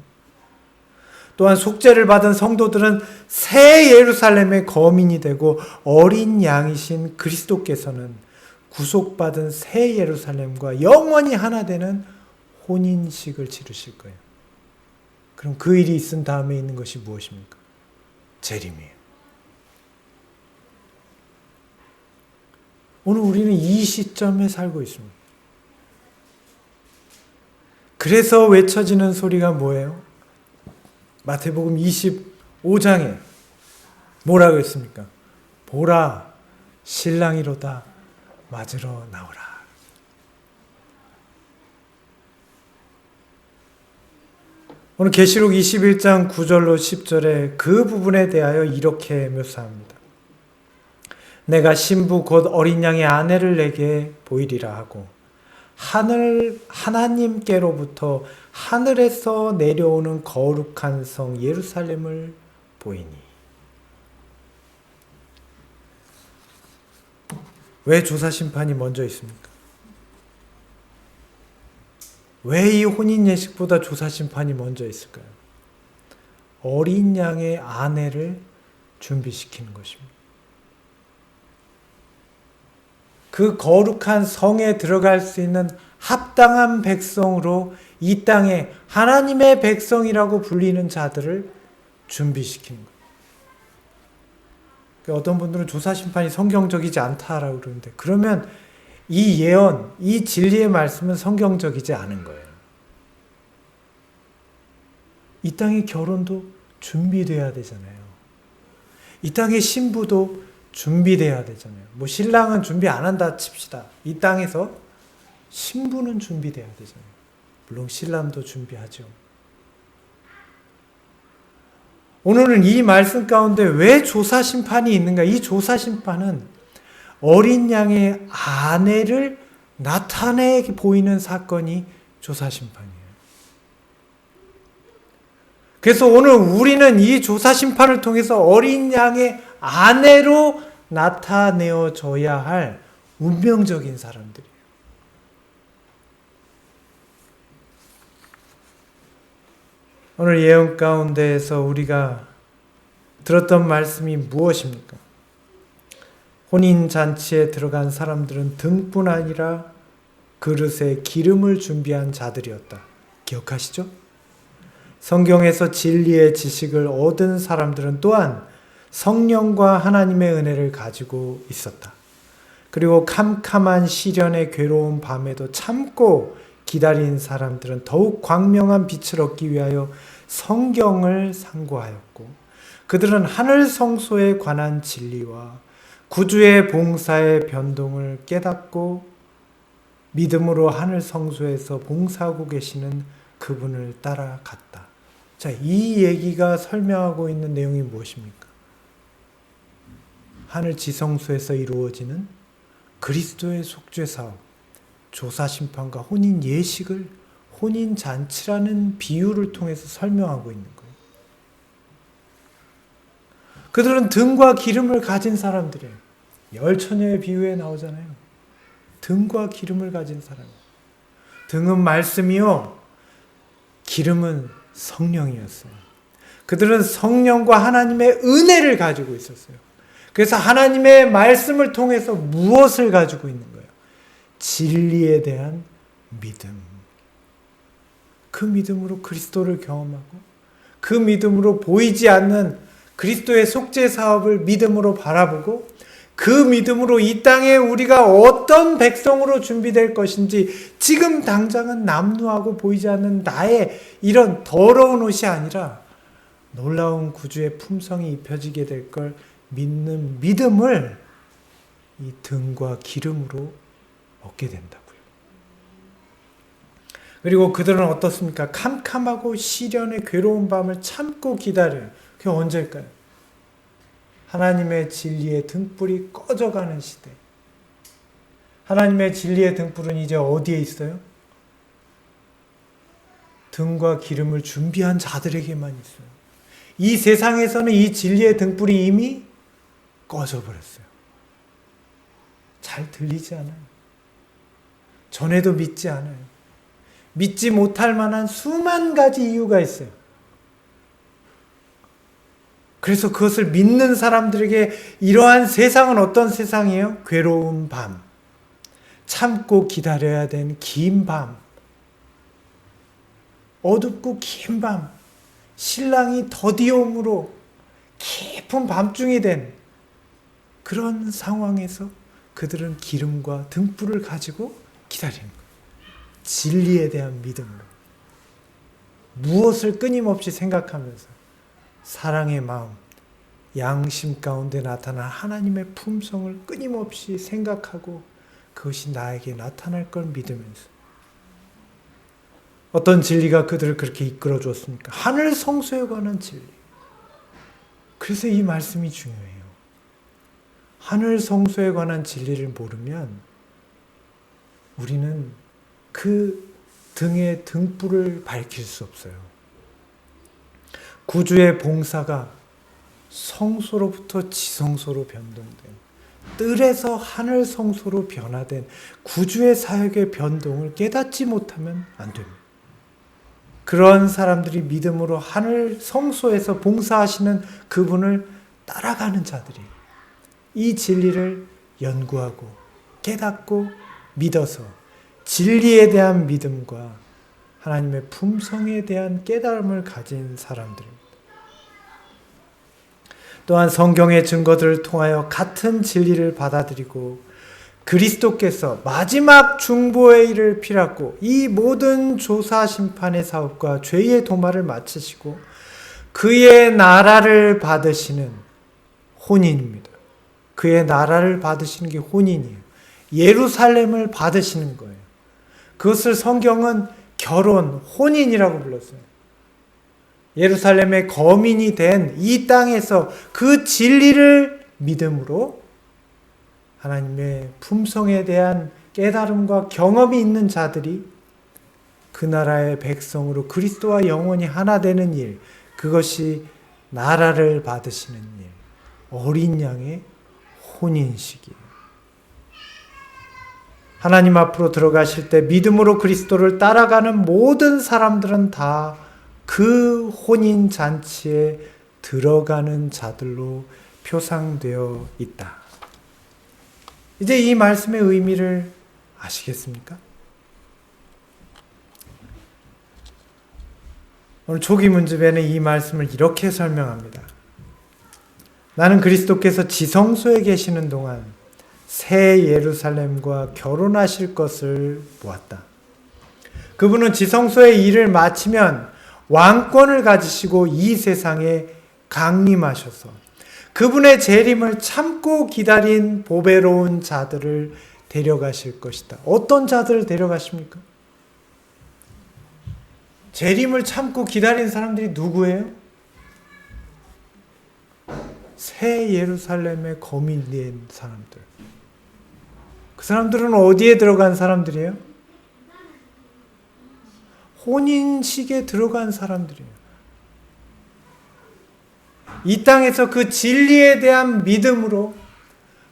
또한 속죄를 받은 성도들은 새 예루살렘의 거민이 되고 어린 양이신 그리스도께서는 구속받은 새 예루살렘과 영원히 하나 되는 혼인식을 치르실 거예요. 그럼 그 일이 있은 다음에 있는 것이 무엇입니까? 재림이에요. 오늘 우리는 이 시점에 살고 있습니다. 그래서 외쳐지는 소리가 뭐예요? 마태복음 25장에 뭐라고 했습니까? 보라, 신랑이로다, 맞으러 나오라. 오늘 계시록 21장 9절로 10절에 그 부분에 대하여 이렇게 묘사합니다. 내가 신부 곧 어린 양의 아내를 내게 보이리라 하고 하나님께로부터 하늘에서 내려오는 거룩한 성 예루살렘을 보이니. 왜 조사 심판이 먼저 있습니까? 왜 이 혼인 예식보다 조사 심판이 먼저 있을까요? 어린 양의 아내를 준비시키는 것입니다. 그 거룩한 성에 들어갈 수 있는 합당한 백성으로 이 땅에 하나님의 백성이라고 불리는 자들을 준비시키는 거예요. 어떤 분들은 조사 심판이 성경적이지 않다라고 그러는데 그러면 이 예언, 이 진리의 말씀은 성경적이지 않은 거예요. 이 땅의 결혼도 준비돼야 되잖아요. 이 땅의 신부도 준비돼야 되잖아요. 뭐 신랑은 준비 안 한다 칩시다. 이 땅에서 신부는 준비돼야 되잖아요. 물론 신랑도 준비하죠. 오늘은 이 말씀 가운데 왜 조사 심판이 있는가? 이 조사 심판은 어린 양의 아내를 나타내 보이는 사건이 조사심판이에요. 그래서 오늘 우리는 이 조사심판을 통해서 어린 양의 아내로 나타내어져야 할 운명적인 사람들이에요. 오늘 예언 가운데에서 우리가 들었던 말씀이 무엇입니까? 혼인잔치에 들어간 사람들은 등뿐 아니라 그릇에 기름을 준비한 자들이었다. 기억하시죠? 성경에서 진리의 지식을 얻은 사람들은 또한 성령과 하나님의 은혜를 가지고 있었다. 그리고 캄캄한 시련의 괴로운 밤에도 참고 기다린 사람들은 더욱 광명한 빛을 얻기 위하여 성경을 상고하였고, 그들은 하늘 성소에 관한 진리와 구주의 봉사의 변동을 깨닫고 믿음으로 하늘 성소에서 봉사하고 계시는 그분을 따라갔다. 자, 이 얘기가 설명하고 있는 내용이 무엇입니까? 하늘 지성소에서 이루어지는 그리스도의 속죄 사업, 조사 심판과 혼인 예식을 혼인 잔치라는 비유를 통해서 설명하고 있는 거예요. 그들은 등과 기름을 가진 사람들이에요. 열처녀의 비유에 나오잖아요. 등과 기름을 가진 사람. 등은 말씀이요, 기름은 성령이었어요. 그들은 성령과 하나님의 은혜를 가지고 있었어요. 그래서 하나님의 말씀을 통해서 무엇을 가지고 있는 거예요? 진리에 대한 믿음. 그 믿음으로 그리스도를 경험하고, 그 믿음으로 보이지 않는 그리스도의 속죄 사업을 믿음으로 바라보고, 그 믿음으로 이 땅에 우리가 어떤 백성으로 준비될 것인지, 지금 당장은 남루하고 보이지 않는 나의 이런 더러운 옷이 아니라 놀라운 구주의 품성이 입혀지게 될 걸 믿는 믿음을 이 등과 기름으로 얻게 된다고요. 그리고 그들은 어떻습니까? 캄캄하고 시련의 괴로운 밤을 참고 기다려요. 그게 언제일까요? 하나님의 진리의 등불이 꺼져가는 시대. 하나님의 진리의 등불은 이제 어디에 있어요? 등과 기름을 준비한 자들에게만 있어요. 이 세상에서는 이 진리의 등불이 이미 꺼져버렸어요. 잘 들리지 않아요. 전에도 믿지 않아요. 믿지 못할 만한 수만 가지 이유가 있어요. 그래서 그것을 믿는 사람들에게 이러한 세상은 어떤 세상이에요? 괴로운 밤, 참고 기다려야 되는 긴 밤, 어둡고 긴 밤, 신랑이 더디움으로 깊은 밤중이 된 그런 상황에서 그들은 기름과 등불을 가지고 기다리는 거예요. 진리에 대한 믿음으로. 무엇을 끊임없이 생각하면서 사랑의 마음, 양심 가운데 나타난 하나님의 품성을 끊임없이 생각하고 그것이 나에게 나타날 걸 믿으면서. 어떤 진리가 그들을 그렇게 이끌어 줬습니까? 하늘 성소에 관한 진리. 그래서 이 말씀이 중요해요. 하늘 성소에 관한 진리를 모르면 우리는 그 등의 등불을 밝힐 수 없어요. 구주의 봉사가 성소로부터 지성소로 변동된, 뜰에서 하늘 성소로 변화된 구주의 사역의 변동을 깨닫지 못하면 안 됩니다. 그런 사람들이 믿음으로 하늘 성소에서 봉사하시는 그분을 따라가는 자들이 이 진리를 연구하고 깨닫고 믿어서 진리에 대한 믿음과 하나님의 품성에 대한 깨달음을 가진 사람들입니다. 또한 성경의 증거들을 통하여 같은 진리를 받아들이고 그리스도께서 마지막 중보의 일을 필요하고 이 모든 조사 심판의 사업과 죄의 도말을 마치시고 그의 나라를 받으시는 혼인입니다. 그의 나라를 받으시는 게 혼인이에요. 예루살렘을 받으시는 거예요. 그것을 성경은 결혼, 혼인이라고 불렀어요. 예루살렘의 거민이 된 이 땅에서 그 진리를 믿음으로 하나님의 품성에 대한 깨달음과 경험이 있는 자들이 그 나라의 백성으로 그리스도와 영원히 하나 되는 일, 그것이 나라를 받으시는 일, 어린 양의 혼인식이에요. 하나님 앞으로 들어가실 때 믿음으로 그리스도를 따라가는 모든 사람들은 다 그 혼인 잔치에 들어가는 자들로 표상되어 있다. 이제 이 말씀의 의미를 아시겠습니까? 오늘 초기 문집에는 이 말씀을 이렇게 설명합니다. 나는 그리스도께서 지성소에 계시는 동안 새 예루살렘과 결혼하실 것을 보았다. 그분은 지성소의 일을 마치면 왕권을 가지시고 이 세상에 강림하셔서 그분의 재림을 참고 기다린 보배로운 자들을 데려가실 것이다. 어떤 자들을 데려가십니까? 재림을 참고 기다린 사람들이 누구예요? 새 예루살렘에 거민된 사람들. 그 사람들은 어디에 들어간 사람들이에요? 혼인식에 들어간 사람들이에요. 이 땅에서 그 진리에 대한 믿음으로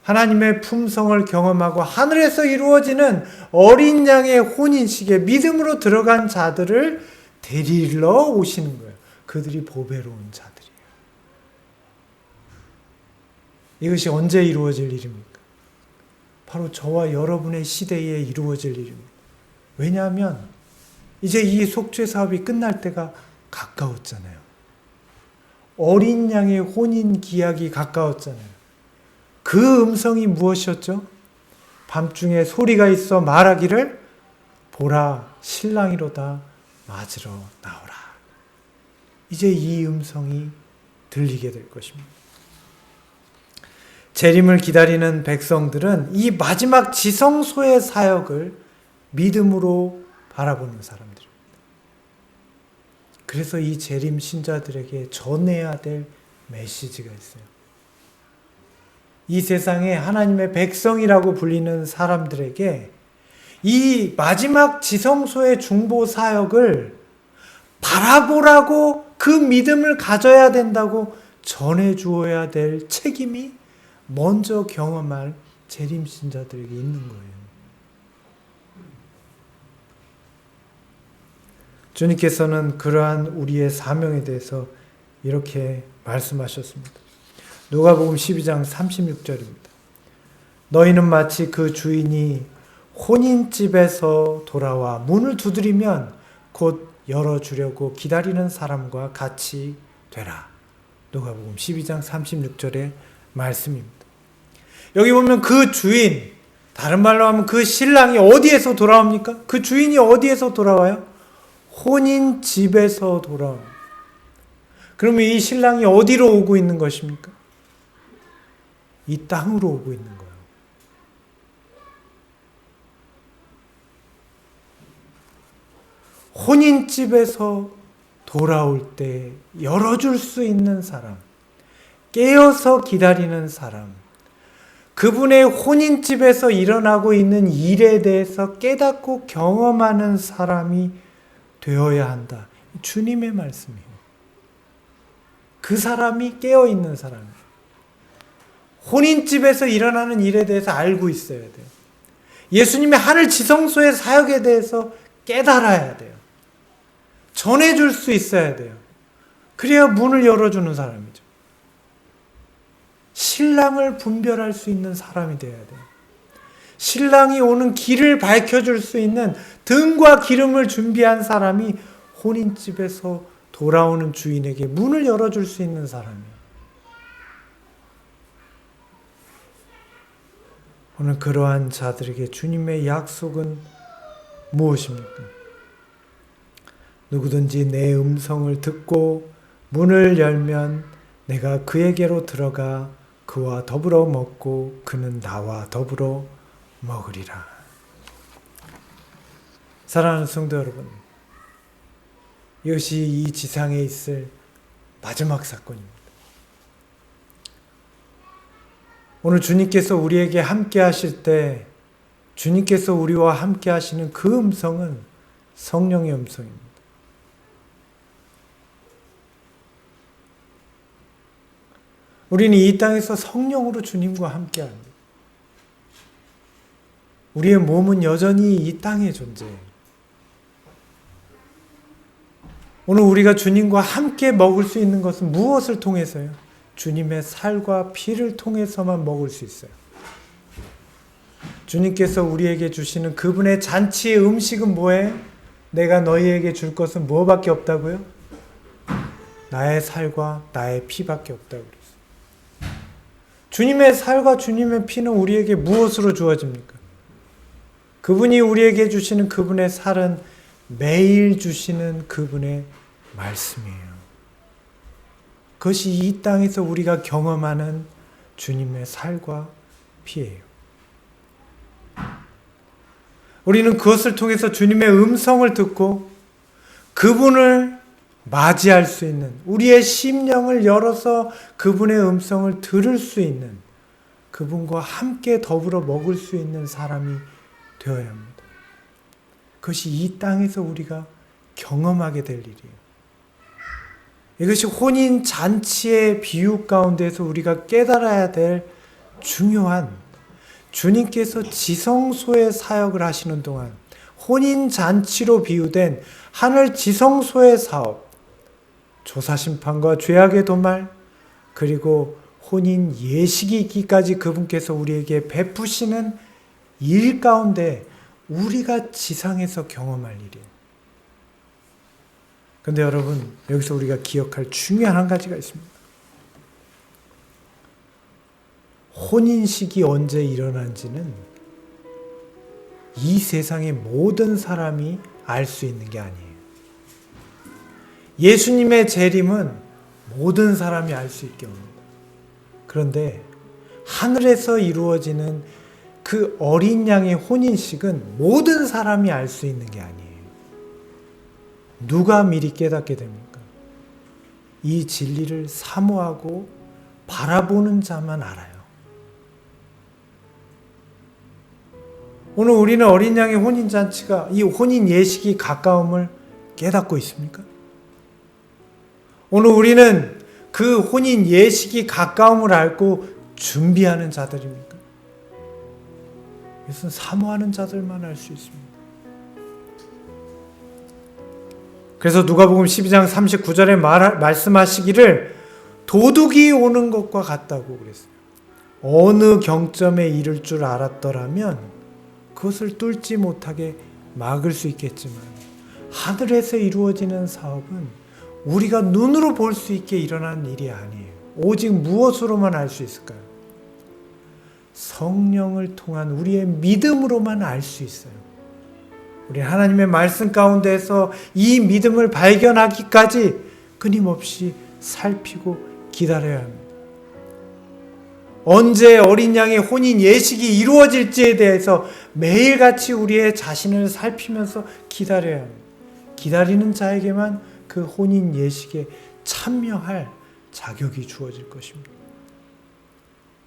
하나님의 품성을 경험하고 하늘에서 이루어지는 어린 양의 혼인식에 믿음으로 들어간 자들을 데리러 오시는 거예요. 그들이 보배로운 자들이에요. 이것이 언제 이루어질 일입니까? 바로 저와 여러분의 시대에 이루어질 일입니다. 왜냐하면 이제 이 속죄 사업이 끝날 때가 가까웠잖아요. 어린 양의 혼인 기약이 가까웠잖아요. 그 음성이 무엇이었죠? 밤중에 소리가 있어 말하기를 보라 신랑이로다 맞으러 나오라. 이제 이 음성이 들리게 될 것입니다. 재림을 기다리는 백성들은 이 마지막 지성소의 사역을 믿음으로 바라보는 사람들입니다. 그래서 이 재림 신자들에게 전해야 될 메시지가 있어요. 이 세상에 하나님의 백성이라고 불리는 사람들에게 이 마지막 지성소의 중보 사역을 바라보라고 그 믿음을 가져야 된다고 전해 주어야 될 책임이 먼저 경험할 재림 신자들에게 있는 거예요. 주님께서는 그러한 우리의 사명에 대해서 이렇게 말씀하셨습니다. 누가복음 12장 36절입니다. 너희는 마치 그 주인이 혼인집에서 돌아와 문을 두드리면 곧 열어주려고 기다리는 사람과 같이 되라. 누가복음 12장 36절의 말씀입니다. 여기 보면 그 주인, 다른 말로 하면 그 신랑이 어디에서 돌아옵니까? 그 주인이 어디에서 돌아와요? 혼인집에서 돌아옵니다. 그러면 이 신랑이 어디로 오고 있는 것입니까? 이 땅으로 오고 있는 거예요. 혼인집에서 돌아올 때 열어줄 수 있는 사람, 깨어서 기다리는 사람, 그분의 혼인집에서 일어나고 있는 일에 대해서 깨닫고 경험하는 사람이 되어야 한다. 주님의 말씀이에요. 그 사람이 깨어있는 사람이에요. 혼인집에서 일어나는 일에 대해서 알고 있어야 돼요. 예수님의 하늘 지성소의 사역에 대해서 깨달아야 돼요. 전해줄 수 있어야 돼요. 그래야 문을 열어주는 사람이죠. 신랑을 분별할 수 있는 사람이 되어야 돼요. 신랑이 오는 길을 밝혀줄 수 있는 등과 기름을 준비한 사람이 혼인집에서 돌아오는 주인에게 문을 열어줄 수 있는 사람이에요. 오늘 그러한 자들에게 주님의 약속은 무엇입니까? 누구든지 내 음성을 듣고 문을 열면 내가 그에게로 들어가 그와 더불어 먹고 그는 나와 더불어 먹으리라. 사랑하는 성도 여러분, 이것이 이 지상에 있을 마지막 사건입니다. 오늘 주님께서 우리에게 함께 하실 때 주님께서 우리와 함께 하시는 그 음성은 성령의 음성입니다. 우리는 이 땅에서 성령으로 주님과 함께 합니다. 우리의 몸은 여전히 이 땅에 존재해요. 오늘 우리가 주님과 함께 먹을 수 있는 것은 무엇을 통해서요? 주님의 살과 피를 통해서만 먹을 수 있어요. 주님께서 우리에게 주시는 그분의 잔치의 음식은 뭐예요? 내가 너희에게 줄 것은 뭐밖에 없다고요? 나의 살과 나의 피밖에 없다고 그랬어요. 주님의 살과 주님의 피는 우리에게 무엇으로 주어집니까? 그분이 우리에게 주시는 그분의 살은 매일 주시는 그분의 말씀이에요. 그것이 이 땅에서 우리가 경험하는 주님의 살과 피예요. 우리는 그것을 통해서 주님의 음성을 듣고 그분을 맞이할 수 있는, 우리의 심령을 열어서 그분의 음성을 들을 수 있는, 그분과 함께 더불어 먹을 수 있는 사람이 되어야 합니다. 그것이 이 땅에서 우리가 경험하게 될 일이에요. 이것이 혼인 잔치의 비유 가운데서 우리가 깨달아야 될 중요한, 주님께서 지성소의 사역을 하시는 동안 혼인 잔치로 비유된 하늘 지성소의 사업, 조사심판과 죄악의 도말, 그리고 혼인 예식이 있기까지 그분께서 우리에게 베푸시는 일 가운데 우리가 지상에서 경험할 일이에요. 그런데 여러분, 여기서 우리가 기억할 중요한 한 가지가 있습니다. 혼인식이 언제 일어난지는 이 세상의 모든 사람이 알 수 있는 게 아니에요. 예수님의 재림은 모든 사람이 알 수 있게 옵니다. 그런데 하늘에서 이루어지는 그 어린 양의 혼인식은 모든 사람이 알 수 있는 게 아니에요. 누가 미리 깨닫게 됩니까? 이 진리를 사모하고 바라보는 자만 알아요. 오늘 우리는 어린 양의 혼인잔치가, 이 혼인 예식이 가까움을 깨닫고 있습니까? 오늘 우리는 그 혼인 예식이 가까움을 알고 준비하는 자들입니까? 이것은 사모하는 자들만 알 수 있습니다. 그래서 누가복음 12장 39절에 말씀하시기를 도둑이 오는 것과 같다고 그랬어요. 어느 경점에 이를 줄 알았더라면 그것을 뚫지 못하게 막을 수 있겠지만 하늘에서 이루어지는 사업은 우리가 눈으로 볼 수 있게 일어난 일이 아니에요. 오직 무엇으로만 알 수 있을까요? 성령을 통한 우리의 믿음으로만 알 수 있어요. 우리 하나님의 말씀 가운데서 이 믿음을 발견하기까지 끊임없이 살피고 기다려야 합니다. 언제 어린 양의 혼인 예식이 이루어질지에 대해서 매일같이 우리의 자신을 살피면서 기다려야 합니다. 기다리는 자에게만 그 혼인 예식에 참여할 자격이 주어질 것입니다.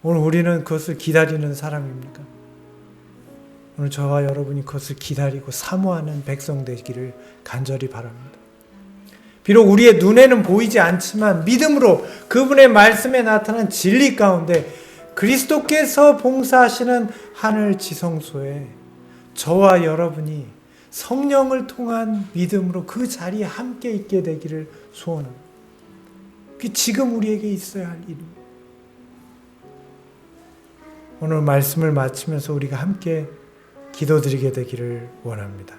오늘 우리는 그것을 기다리는 사람입니까? 오늘 저와 여러분이 그것을 기다리고 사모하는 백성 되기를 간절히 바랍니다. 비록 우리의 눈에는 보이지 않지만 믿음으로 그분의 말씀에 나타난 진리 가운데 그리스도께서 봉사하시는 하늘 지성소에 저와 여러분이 성령을 통한 믿음으로 그 자리에 함께 있게 되기를 소원합니다. 그게 지금 우리에게 있어야 할 일입니다. 오늘 말씀을 마치면서 우리가 함께 기도드리게 되기를 원합니다.